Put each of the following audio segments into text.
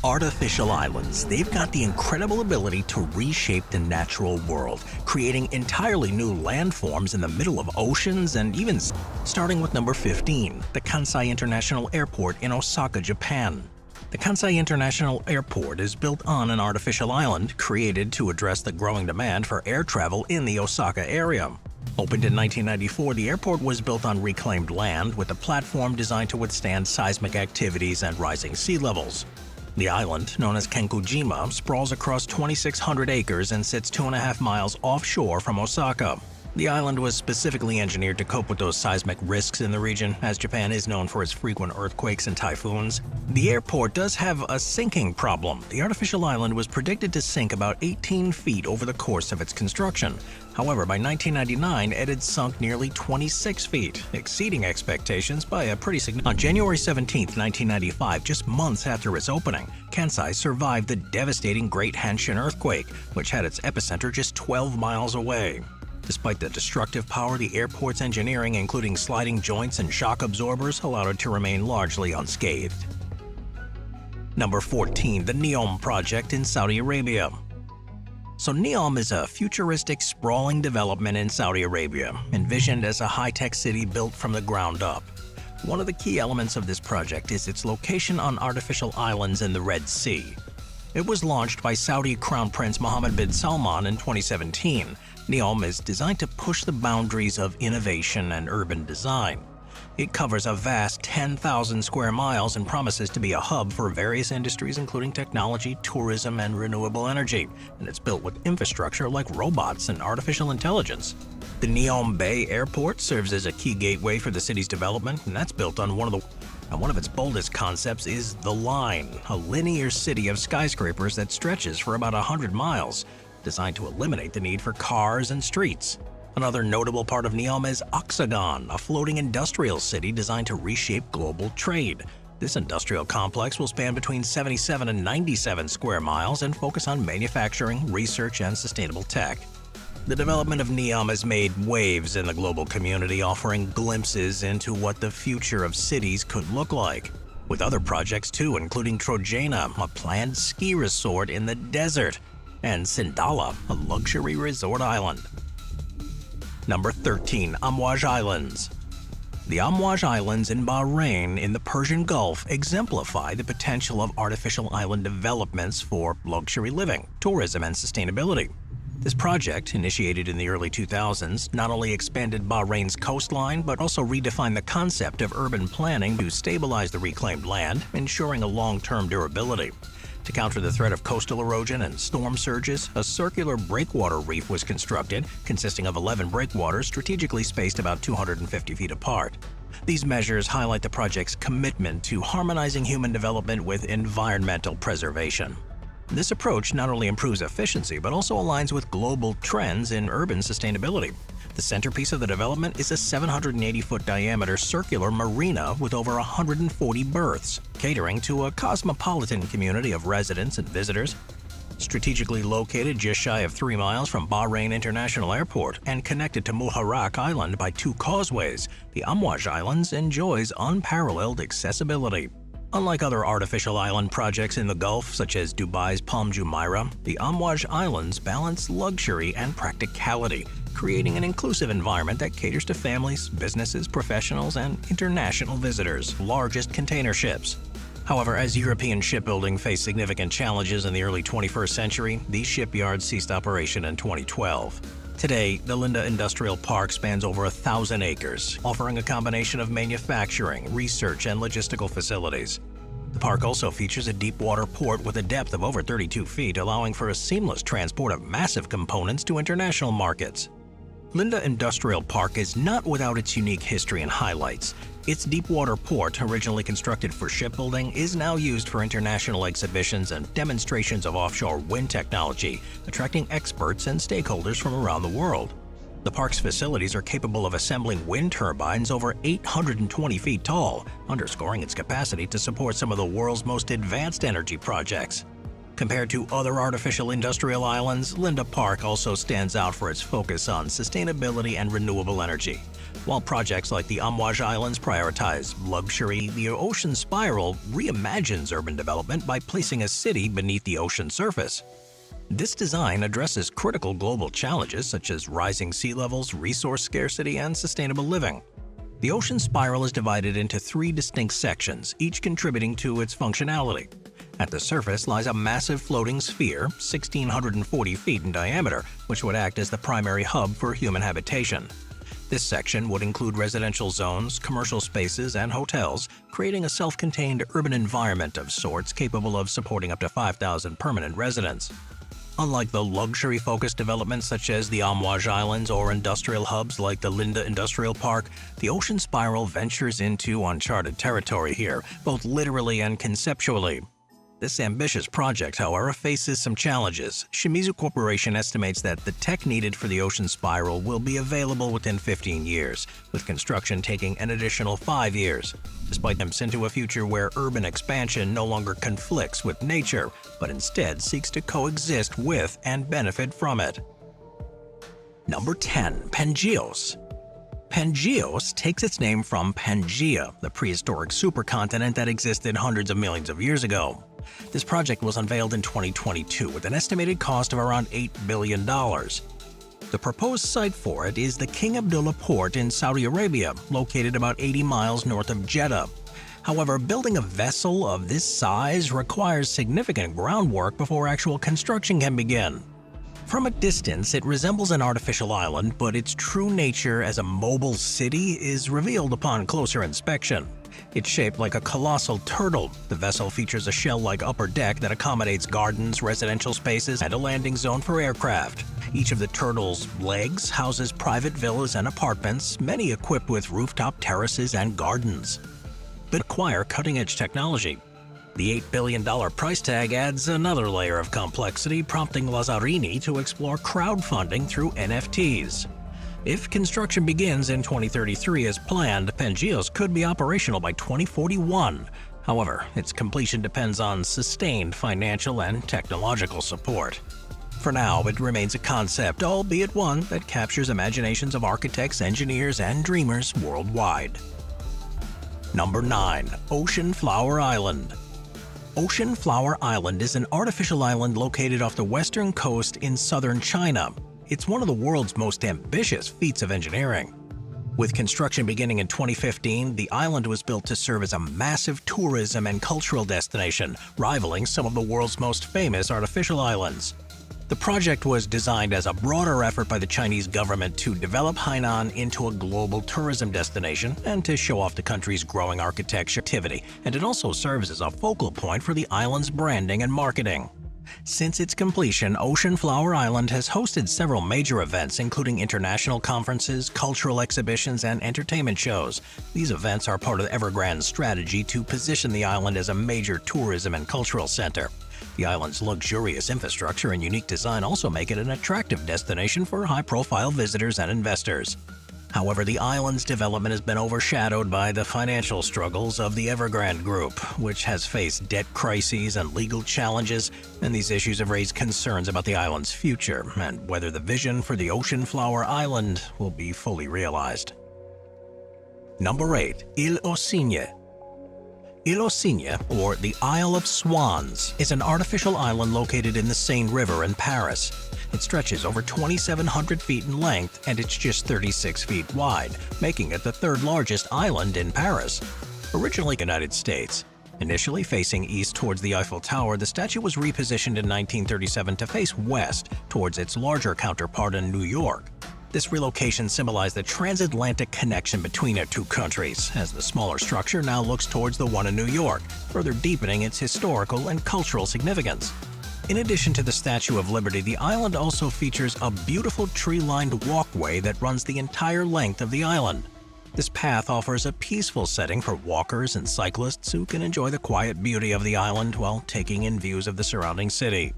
Artificial islands, they've got the incredible ability to reshape the natural world, creating entirely new landforms in the middle of oceans and even starting with number 15, the Kansai International Airport in Osaka, Japan. The Kansai International Airport is built on an artificial island created to address the growing demand for air travel in the Osaka area. Opened in 1994, the airport was built on reclaimed land with a platform designed to withstand seismic activities and rising sea levels. The island, known as Kenkujima, sprawls across 2,600 acres and sits 2.5 miles offshore from Osaka. The island was specifically engineered to cope with those seismic risks in the region, as Japan is known for its frequent earthquakes and typhoons. The airport does have a sinking problem. The artificial island was predicted to sink about 18 feet over the course of its construction. However, by 1999, it had sunk nearly 26 feet, exceeding expectations by a pretty significant. On January 17, 1995, just months after its opening, Kansai survived the devastating Great Hanshin earthquake, which had its epicenter just 12 miles away. Despite the destructive power, the airport's engineering, including sliding joints and shock absorbers, allowed it to remain largely unscathed. Number 14. The NEOM project in Saudi Arabia. So NEOM is a futuristic, sprawling development in Saudi Arabia, envisioned as a high-tech city built from the ground up. One of the key elements of this project is its location on artificial islands in the Red Sea. It was launched by Saudi Crown Prince Mohammed bin Salman in 2017. NEOM is designed to push the boundaries of innovation and urban design. It covers a vast 10,000 square miles and promises to be a hub for various industries including technology, tourism, and renewable energy, and it's built with infrastructure like robots and artificial intelligence. The NEOM Bay Airport serves as a key gateway for the city's development, and that's built on one of its boldest concepts is The Line, a linear city of skyscrapers that stretches for about 100 miles, designed to eliminate the need for cars and streets. Another notable part of NEOM is Oxagon, a floating industrial city designed to reshape global trade. This industrial complex will span between 77 and 97 square miles and focus on manufacturing, research, and sustainable tech. The development of NEOM has made waves in the global community, offering glimpses into what the future of cities could look like. With other projects too, including Trojana, a planned ski resort in the desert, and Sindala, a luxury resort island. Number 13. Amouage Islands. The Amouage Islands in Bahrain in the Persian Gulf exemplify the potential of artificial island developments for luxury living, tourism, and sustainability. This project, initiated in the early 2000s, not only expanded Bahrain's coastline but also redefined the concept of urban planning to stabilize the reclaimed land, ensuring a long-term durability. To counter the threat of coastal erosion and storm surges, a circular breakwater reef was constructed, consisting of 11 breakwaters strategically spaced about 250 feet apart. These measures highlight the project's commitment to harmonizing human development with environmental preservation. This approach not only improves efficiency but also aligns with global trends in urban sustainability. The centerpiece of the development is a 780-foot diameter circular marina with over 140 berths, catering to a cosmopolitan community of residents and visitors. Strategically located just shy of 3 miles from Bahrain International Airport and connected to Muharraq Island by 2 causeways, the Amouage Islands enjoys unparalleled accessibility. Unlike other artificial island projects in the Gulf, such as Dubai's Palm Jumeirah, the Amouage Islands balance luxury and practicality, creating an inclusive environment that caters to families, businesses, professionals, and international visitors, largest container ships. However, as European shipbuilding faced significant challenges in the early 21st century, these shipyards ceased operation in 2012. Today, the Linda Industrial Park spans over 1,000 acres, offering a combination of manufacturing, research, and logistical facilities. The park also features a deep-water port with a depth of over 32 feet, allowing for a seamless transport of massive components to international markets. Linda Industrial Park is not without its unique history and highlights. Its deep-water port, originally constructed for shipbuilding, is now used for international exhibitions and demonstrations of offshore wind technology, attracting experts and stakeholders from around the world. The park's facilities are capable of assembling wind turbines over 820 feet tall, underscoring its capacity to support some of the world's most advanced energy projects. Compared to other artificial industrial islands, Linda Park also stands out for its focus on sustainability and renewable energy. While projects like the Amouage Islands prioritize luxury, the Ocean Spiral reimagines urban development by placing a city beneath the ocean surface. This design addresses critical global challenges such as rising sea levels, resource scarcity, and sustainable living. The Ocean Spiral is divided into 3 distinct sections, each contributing to its functionality. At the surface lies a massive floating sphere, 1,640 feet in diameter, which would act as the primary hub for human habitation. This section would include residential zones, commercial spaces, and hotels, creating a self-contained urban environment of sorts capable of supporting up to 5,000 permanent residents. Unlike the luxury-focused developments such as the Amouage Islands or industrial hubs like the Linda Industrial Park, the Ocean Spiral ventures into uncharted territory here, both literally and conceptually. This ambitious project, however, faces some challenges. Shimizu Corporation estimates that the tech needed for the Ocean Spiral will be available within 15 years, with construction taking an additional 5 years. Despite attempts into a future where urban expansion no longer conflicts with nature, but instead seeks to coexist with and benefit from it. Number 10. Pangeos. Pangeos takes its name from Pangaea, the prehistoric supercontinent that existed hundreds of millions of years ago. This project was unveiled in 2022 with an estimated cost of around $8 billion. The proposed site for it is the King Abdullah Port in Saudi Arabia, located about 80 miles north of Jeddah. However, building a vessel of this size requires significant groundwork before actual construction can begin. From a distance, it resembles an artificial island, but its true nature as a mobile city is revealed upon closer inspection. It's shaped like a colossal turtle. The vessel features a shell-like upper deck that accommodates gardens, residential spaces, and a landing zone for aircraft. Each of the turtle's legs houses private villas and apartments, many equipped with rooftop terraces and gardens. But acquire cutting-edge technology. The $8 billion price tag adds another layer of complexity, prompting Lazzarini to explore crowdfunding through NFTs. If construction begins in 2033 as planned, Pangeos could be operational by 2041. However, its completion depends on sustained financial and technological support. For now, it remains a concept, albeit one that captures imaginations of architects, engineers, and dreamers worldwide. Number 9. Ocean Flower Island. Ocean Flower Island is an artificial island located off the western coast in southern China. It's one of the world's most ambitious feats of engineering. With construction beginning in 2015, the island was built to serve as a massive tourism and cultural destination, rivaling some of the world's most famous artificial islands. The project was designed as a broader effort by the Chinese government to develop Hainan into a global tourism destination and to show off the country's growing architecture activity, and it also serves as a focal point for the island's branding and marketing. Since its completion, Ocean Flower Island has hosted several major events, including international conferences, cultural exhibitions, and entertainment shows. These events are part of Evergrande's strategy to position the island as a major tourism and cultural center. The island's luxurious infrastructure and unique design also make it an attractive destination for high-profile visitors and investors. However, the island's development has been overshadowed by the financial struggles of the Evergrande Group, which has faced debt crises and legal challenges, and these issues have raised concerns about the island's future and whether the vision for the Ocean Flower Island will be fully realized. Number 8. Île aux Cygnes. Île aux Cygnes, or the Isle of Swans, is an artificial island located in the Seine River in Paris. It stretches over 2,700 feet in length and it's just 36 feet wide, making it the third largest island in Paris. Originally United States. Initially facing east towards the Eiffel Tower, the statue was repositioned in 1937 to face west towards its larger counterpart in New York. This relocation symbolized the transatlantic connection between our two countries, as the smaller structure now looks towards the one in New York, further deepening its historical and cultural significance. In addition to the Statue of Liberty, the island also features a beautiful tree-lined walkway that runs the entire length of the island. This path offers a peaceful setting for walkers and cyclists who can enjoy the quiet beauty of the island while taking in views of the surrounding city.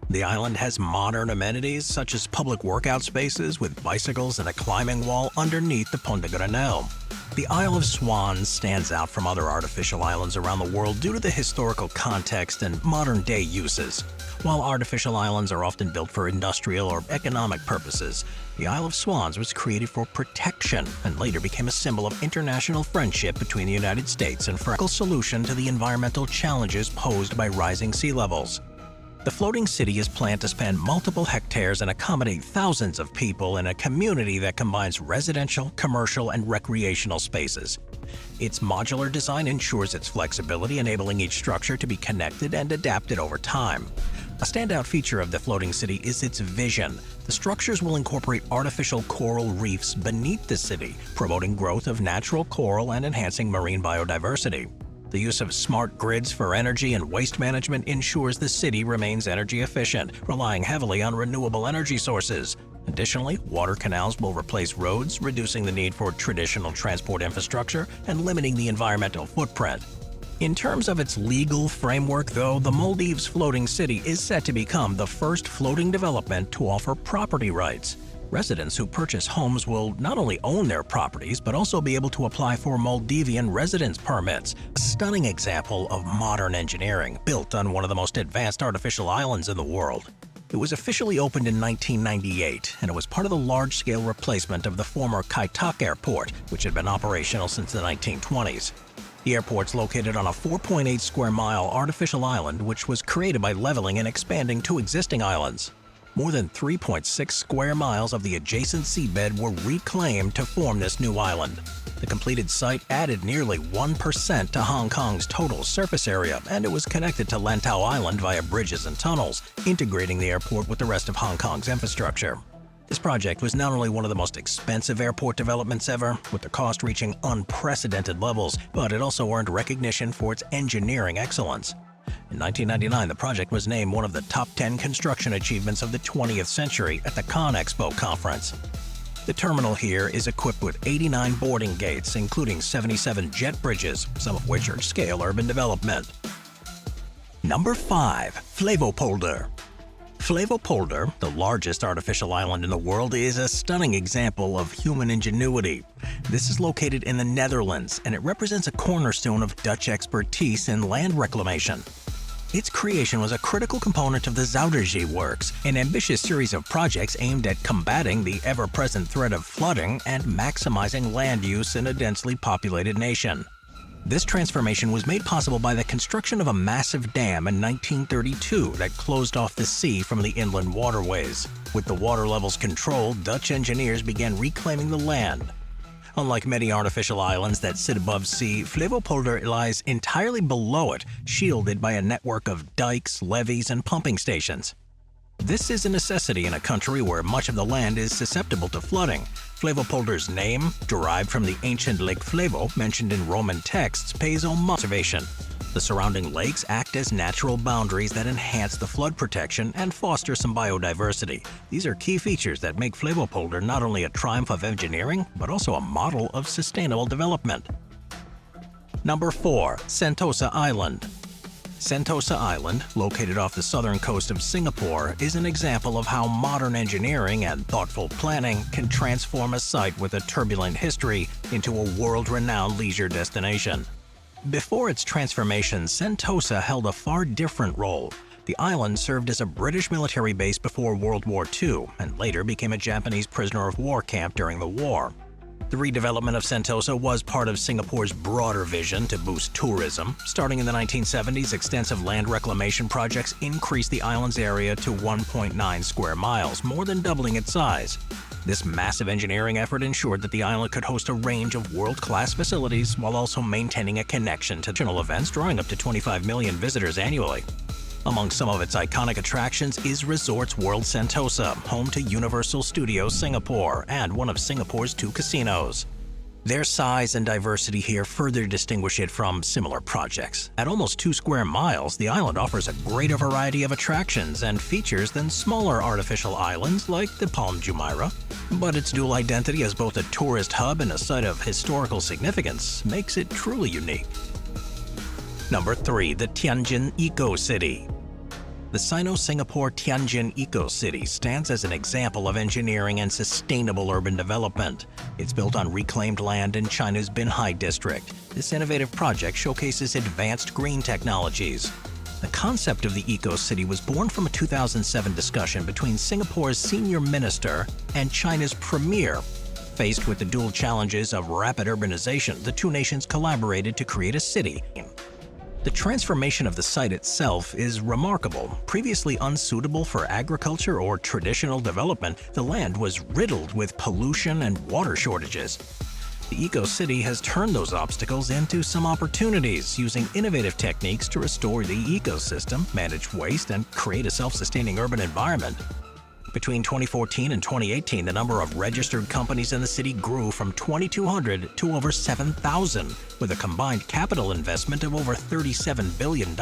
The island has modern amenities such as public workout spaces with bicycles and a climbing wall underneath the Pont de Grenelle. The Isle of Swans stands out from other artificial islands around the world due to the historical context and modern-day uses. While artificial islands are often built for industrial or economic purposes, the Isle of Swans was created for protection and later became a symbol of international friendship between the United States and France. A solution to the environmental challenges posed by rising sea levels. The floating city is planned to span multiple hectares and accommodate thousands of people in a community that combines residential, commercial, and recreational spaces. Its modular design ensures its flexibility, enabling each structure to be connected and adapted over time. A standout feature of the floating city is its vision. The structures will incorporate artificial coral reefs beneath the city, promoting growth of natural coral and enhancing marine biodiversity. The use of smart grids for energy and waste management ensures the city remains energy efficient, relying heavily on renewable energy sources. Additionally, water canals will replace roads, reducing the need for traditional transport infrastructure and limiting the environmental footprint. In terms of its legal framework, though, the Maldives floating city is set to become the first floating development to offer property rights. Residents who purchase homes will not only own their properties, but also be able to apply for Maldivian residence permits, a stunning example of modern engineering built on one of the most advanced artificial islands in the world. It was officially opened in 1998, and it was part of the large-scale replacement of the former Kai Tak Airport, which had been operational since the 1920s. The airport's located on a 4.8 square mile artificial island, which was created by leveling and expanding two existing islands. More than 3.6 square miles of the adjacent seabed were reclaimed to form this new island. The completed site added nearly 1% to Hong Kong's total surface area, and it was connected to Lantau Island via bridges and tunnels, integrating the airport with the rest of Hong Kong's infrastructure. This project was not only one of the most expensive airport developments ever, with the cost reaching unprecedented levels, but it also earned recognition for its engineering excellence. In 1999, the project was named one of the top 10 construction achievements of the 20th century at the Cannes Expo conference. The terminal here is equipped with 89 boarding gates, including 77 jet bridges, some of which are scale urban development. Number 5. Flevopolder. Flevopolder, the largest artificial island in the world, is a stunning example of human ingenuity. This is located in the Netherlands, and it represents a cornerstone of Dutch expertise in land reclamation. Its creation was a critical component of the Zuiderzee Works, an ambitious series of projects aimed at combating the ever-present threat of flooding and maximizing land use in a densely populated nation. This transformation was made possible by the construction of a massive dam in 1932 that closed off the sea from the inland waterways. With the water levels controlled, Dutch engineers began reclaiming the land. Unlike many artificial islands that sit above sea, Flevopolder lies entirely below it, shielded by a network of dikes, levees, and pumping stations. This is a necessity in a country where much of the land is susceptible to flooding. Flevopolder's name, derived from the ancient Lake Flevo mentioned in Roman texts, pays homage to conservation. The surrounding lakes act as natural boundaries that enhance the flood protection and foster some biodiversity. These are key features that make Flevopolder not only a triumph of engineering, but also a model of sustainable development. Number 4. Sentosa Island. Sentosa Island, located off the southern coast of Singapore, is an example of how modern engineering and thoughtful planning can transform a site with a turbulent history into a world-renowned leisure destination. Before its transformation, Sentosa held a far different role. The island served as a British military base before World War II and later became a Japanese prisoner of war camp during the war. The redevelopment of Sentosa was part of Singapore's broader vision to boost tourism. Starting in the 1970s, extensive land reclamation projects increased the island's area to 1.9 square miles, more than doubling its size. This massive engineering effort ensured that the island could host a range of world-class facilities while also maintaining a connection to national events, drawing up to 25 million visitors annually. Among some of its iconic attractions is Resorts World Sentosa, home to Universal Studios Singapore and one of Singapore's 2 casinos. Their size and diversity here further distinguish it from similar projects. At almost 2 square miles, the island offers a greater variety of attractions and features than smaller artificial islands like the Palm Jumeirah. But its dual identity as both a tourist hub and a site of historical significance makes it truly unique. Number 3. The Tianjin Eco-City. The Sino-Singapore Tianjin Eco-City stands as an example of engineering and sustainable urban development. It's built on reclaimed land in China's Binhai district. This innovative project showcases advanced green technologies. The concept of the Eco-City was born from a 2007 discussion between Singapore's senior minister and China's premier. Faced with the dual challenges of rapid urbanization, the two nations collaborated to create a city. The transformation of the site itself is remarkable. Previously unsuitable for agriculture or traditional development, the land was riddled with pollution and water shortages. The Eco-City has turned those obstacles into some opportunities, using innovative techniques to restore the ecosystem, manage waste, and create a self-sustaining urban environment. Between 2014 and 2018, the number of registered companies in the city grew from 2,200 to over 7,000, with a combined capital investment of over $37 billion.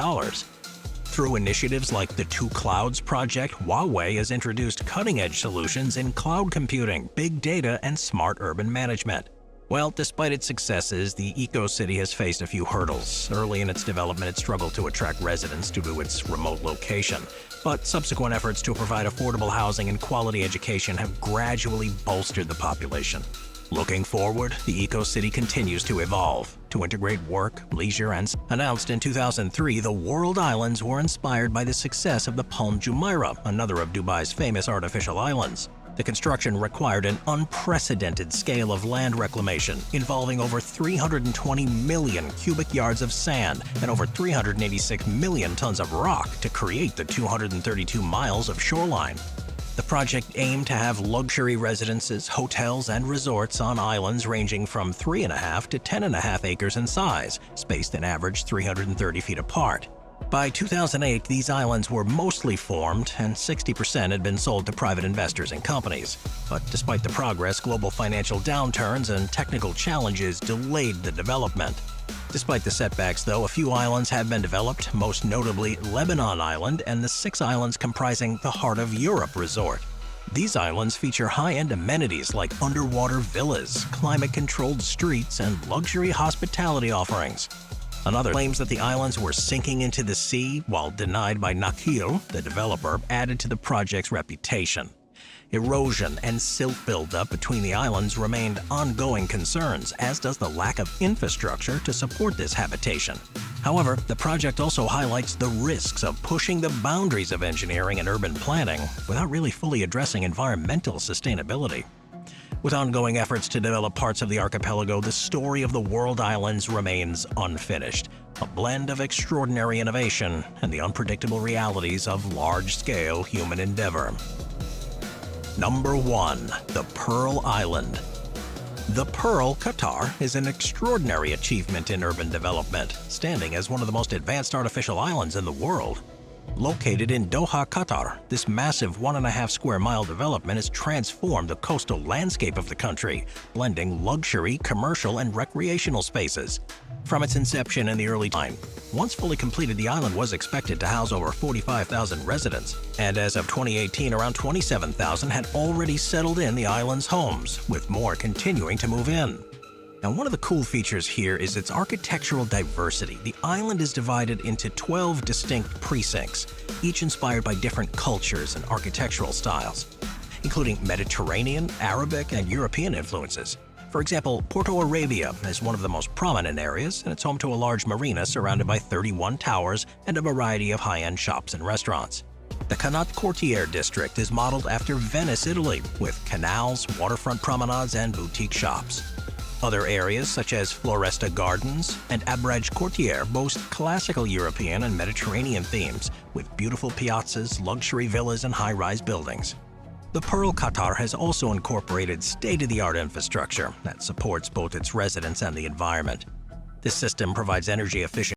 Through initiatives like the Two Clouds project, Huawei has introduced cutting-edge solutions in cloud computing, big data, and smart urban management. Well, despite its successes, the Eco-City has faced a few hurdles. Early in its development, it struggled to attract residents due to its remote location. But subsequent efforts to provide affordable housing and quality education have gradually bolstered the population. Looking forward, the Eco-City continues to evolve, to integrate work, leisure, and announced in 2003, the World Islands were inspired by the success of the Palm Jumeirah, another of Dubai's famous artificial islands. The construction required an unprecedented scale of land reclamation, involving over 320 million cubic yards of sand and over 386 million tons of rock to create the 232 miles of shoreline. The project aimed to have luxury residences, hotels, and resorts on islands ranging from 3.5 to 10.5 acres in size, spaced an average 330 feet apart. By 2008, these islands were mostly formed, and 60% had been sold to private investors and companies. But despite the progress, global financial downturns and technical challenges delayed the development. Despite the setbacks, though, a few islands have been developed, most notably Lebanon Island and the 6 islands comprising the Heart of Europe resort. These islands feature high-end amenities like underwater villas, climate-controlled streets, and luxury hospitality offerings. Another claims that the islands were sinking into the sea, while denied by Nakheel, the developer, added to the project's reputation. Erosion and silt buildup between the islands remained ongoing concerns, as does the lack of infrastructure to support this habitation. However, the project also highlights the risks of pushing the boundaries of engineering and urban planning without really fully addressing environmental sustainability. With ongoing efforts to develop parts of the archipelago, the story of the World Islands remains unfinished, a blend of extraordinary innovation and the unpredictable realities of large-scale human endeavor. Number 1. The Pearl Island. The Pearl, Qatar, is an extraordinary achievement in urban development, standing as one of the most advanced artificial islands in the world. Located in Doha, Qatar, this massive 1.5 square mile development has transformed the coastal landscape of the country, blending luxury, commercial, and recreational spaces. From its inception in the early 90s, once fully completed, the island was expected to house over 45,000 residents, and as of 2018, around 27,000 had already settled in the island's homes, with more continuing to move in. Now, one of the cool features here is its architectural diversity. The island is divided into 12 distinct precincts, each inspired by different cultures and architectural styles, including Mediterranean, Arabic, and European influences. For example, Porto Arabia is one of the most prominent areas, and it's home to a large marina surrounded by 31 towers and a variety of high-end shops and restaurants. The Canat Quartier district is modeled after Venice, Italy, with canals, waterfront promenades, and boutique shops. Other areas, such as Floresta Gardens and Abraj Quartier, boast classical European and Mediterranean themes, with beautiful piazzas, luxury villas, and high-rise buildings. The Pearl Qatar has also incorporated state-of-the-art infrastructure that supports both its residents and the environment. This system provides energy-efficient